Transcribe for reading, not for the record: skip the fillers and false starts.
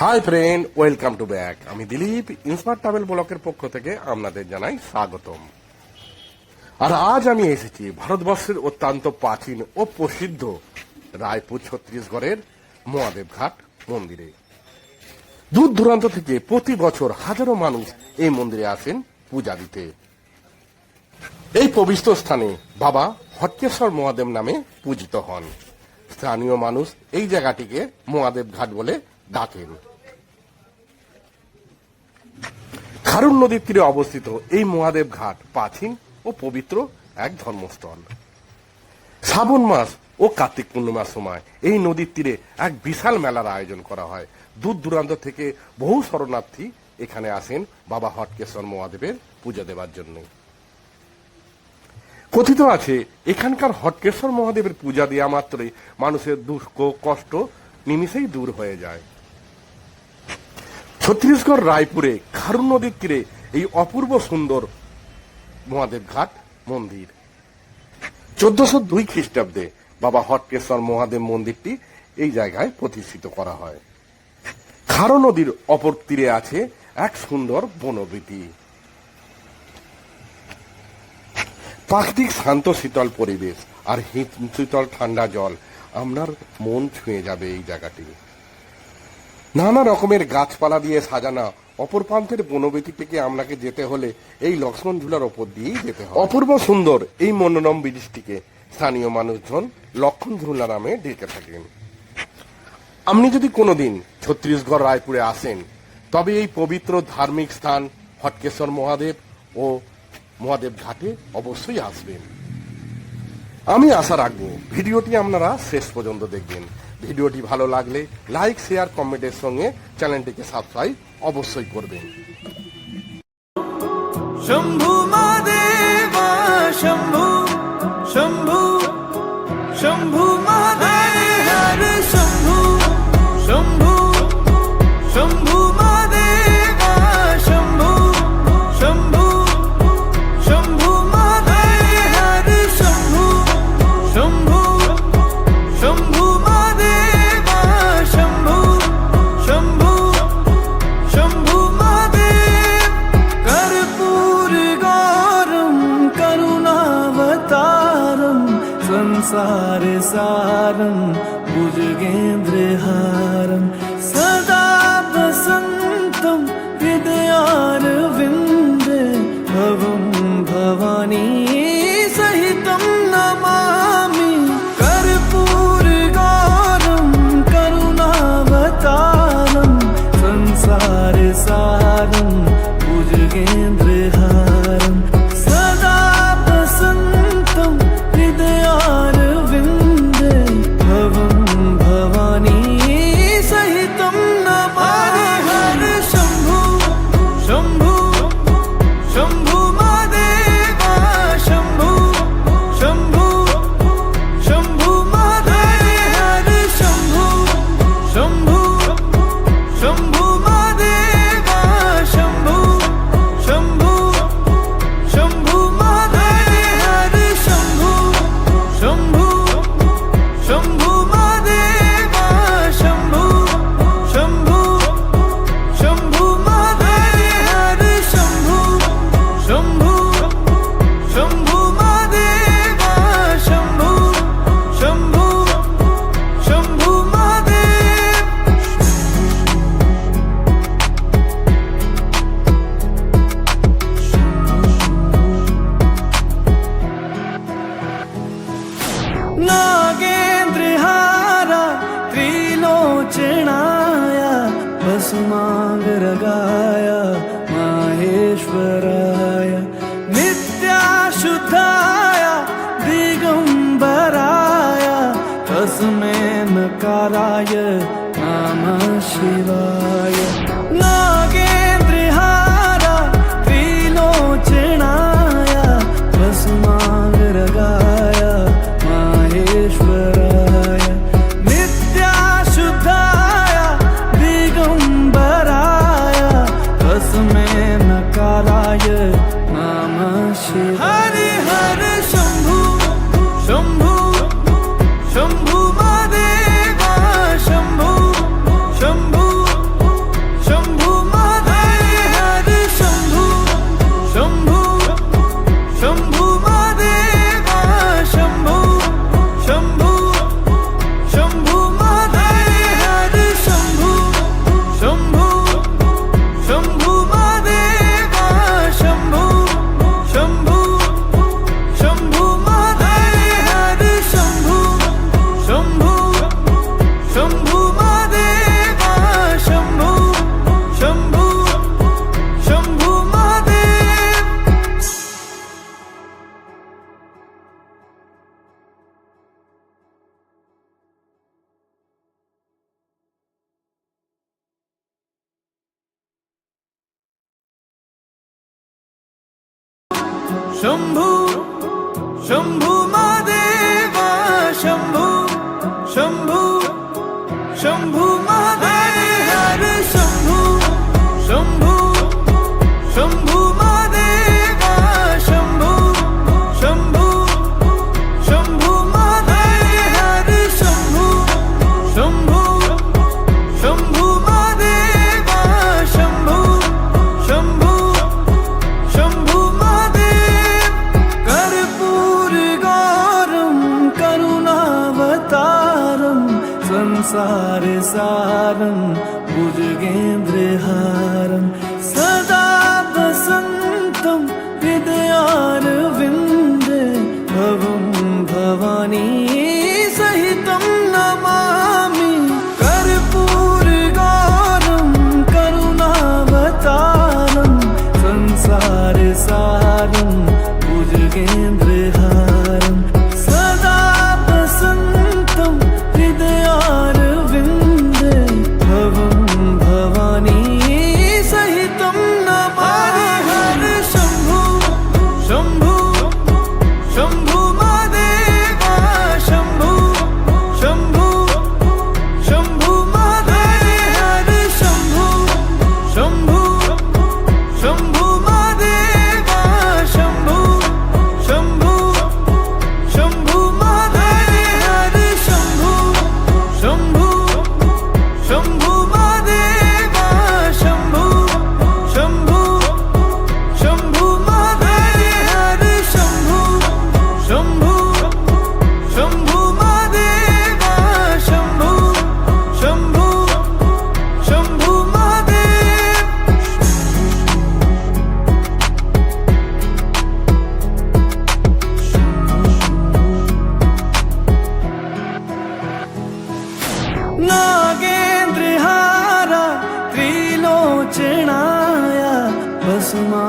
Hi friend, welcome to back. আমি Dilip, inspire travel ব্লকের পক্ষ থেকে আপনাদের জানাই স্বাগতম। আর আজ আমি এসেছি ভারতবর্ষের অত্যন্ত প্রাচীন ও প্রসিদ্ধ রায়পুর ছত্তিশগড়ের মহাদেব ঘাট মন্দিরে। দূর দূরান্ত থেকে প্রতি বছর হাজারো মানুষ এই মন্দিরে আসেন পূজা দিতে। এই পবিত্র স্থানে বাবা হটকেশ্বর মহাদেব নামে পূজিত হন। স্থানীয় মানুষ এই জায়গাটিকে মহাদেব ঘাট বলে ডাকেন। খারুন নদীর তীরে অবস্থিত এই মহাদেব ঘাট প্রাচীন ও পবিত্র এক ধর্মস্থল। শ্রাবণ মাস ও কার্তিক পূর্ণিমার সময় এই নদীর তীরে এক বিশাল মেলার আয়োজন করা হয়। দূর দূরান্ত থেকে বহু শরণার্থী এখানে আসেন বাবা হটকেশ্বর মহাদেবের পূজা দেওয়ার জন্য। কথিত আছে এখানকার হটকেশ্বর মহাদেবের পূজা দেওয়া মাত্রই মানুষের দুঃখ কষ্ট নিমিষেই দূর হয়ে যায়। ছত্তিশগড় রায়পুরে খারুন নদীর তীরে এই অপূর্ব সুন্দর মহাদেব ঘাট মন্দির। 1402 খ্রিস্টাব্দে বাবা হটকেশ্বর মহাদেব মন্দিরটি এই জায়গায় প্রতিষ্ঠিত করা হয়। খারো নদীর অপর তীরে আছে এক সুন্দর বনবীথি। প্রাকৃতিক শান্ত শীতল পরিবেশ আর শীতল ঠান্ডা জল আপনার মন ছুঁয়ে যাবে। এই জায়গাটি নানা রকমের গাছপালা দিয়ে সাজানো। অপর প্রান্তের বনবীথিটিকে আপনাকে যেতে হলে এই লক্ষ্মণ ঝুলার ওপর দিয়েই যেতে হবে। অপূর্ব সুন্দর এই মনোরম ব্রিজটিকে স্থানীয় মানুষজন লক্ষ্মণ ঝুলা নামে ডেকে থাকেন। আপনি যদি কোনোদিন ছত্তিশগড় রায়পুরে আসেন তবে এই পবিত্র ধার্মিক স্থান হটকেশ্বর মহাদেব ও মহাদেব ঘাটে অবশ্যই আসবেন। আমি আশা রাখবো ভিডিওটি আপনারা শেষ পর্যন্ত দেখবেন। ভিডিওটি ভালো লাগলে লাইক শেয়ার কমেন্টের সঙ্গে চ্যানেলটিকে সাবস্ক্রাইব অবশ্যই করবেন। শম্ভু মহাদেব শম্ভু শম্ভু শম্ভু মহাদেব হরে শম্ভু শম্ভু শম্ভু মহাদেব শম্ভু শম্ভু শম্ভু মহাদেব হরে শম্ভু শম্ভু শম্ভু মহাদেব শম্ভু শম্ভু শম্ভু মহাদেব कर्पूर गौरम करुणावतारम संसार सारम भुजगेन्द्रहारम सदा वसन्तं हृदयारविन्दे भवं भवानी सहितं नमामि। कर्पूर गौरम करुणावतारम संसार सारम भुजगेन्द्रहारम सदा वसन्तं हृदयारविन्दे भवं भवानी सहितं नमामि। हरे शम्भु शम्भु शम्भु महादेव शम्भु शम्भु शम्भु महादेव हरे शम्भु शम्भु शम्भु महादेव शम्भु शम्भु शम्भु महादेव हरे शम्भु शम्भु शम्भु महादेव शम्भु शम्भु शम्भु महादेव हरे शम्भु शम्भु शम्भु महादेव शम्भु शम्भु शम्भु महादेव। नागेन्द्रहारा त्रिलोचनाय भस्मांगरगाय माहेश्वराय नित्याशुद्धाय दिगंबराय तस्मै नकाराय नमः शिवाय। नागेन्द्रहारा त्रिलोचनाय भस्मांगरगाय माहेश्वराय नित्याशुद्धाय दिगंबराय तस्मै नकाराय नमः शिवाय। हरे हरे शम्भु शम्भु शम्भु महादेव शम्भु शम्भु शंभू शंभू महादेवा शंभू शंभू शंभू महादेव हर शंभू शंभू शंभू महादेवा शंभू शंभू शंभू महादेव हर शंभू शंभू शंभू महादेवा शंभू शंभू शंभू महादेव कर्पूर गौरम करुणावतारम संसार सारम भुजगेन्द्रहारम सदा वसन्तं हृदयारविन्दे भवं भवानी सहितं नमामि कर्पूरगौरं करुणावतारं संसारसारं भुजगेन्द्रहारं सदा वसन्तं हृदयारविन्दे भवं भवानी सहितं नमामि हर शंभू शंभू शंभू महादेवा शंभू शंभू शंभू महादेव हर शंभू शंभू शंभू महादेवा शंभू शंभू शंभू महादेव हर शंभू शंभू शंभू महादेवा शंभू शंभू शंभू महादेव हर शंभू शंभू शंभू महादेवा शंभू शंभू शंभू महादेव नागेन्द्रहारा त्रिलोचनाया भस्मा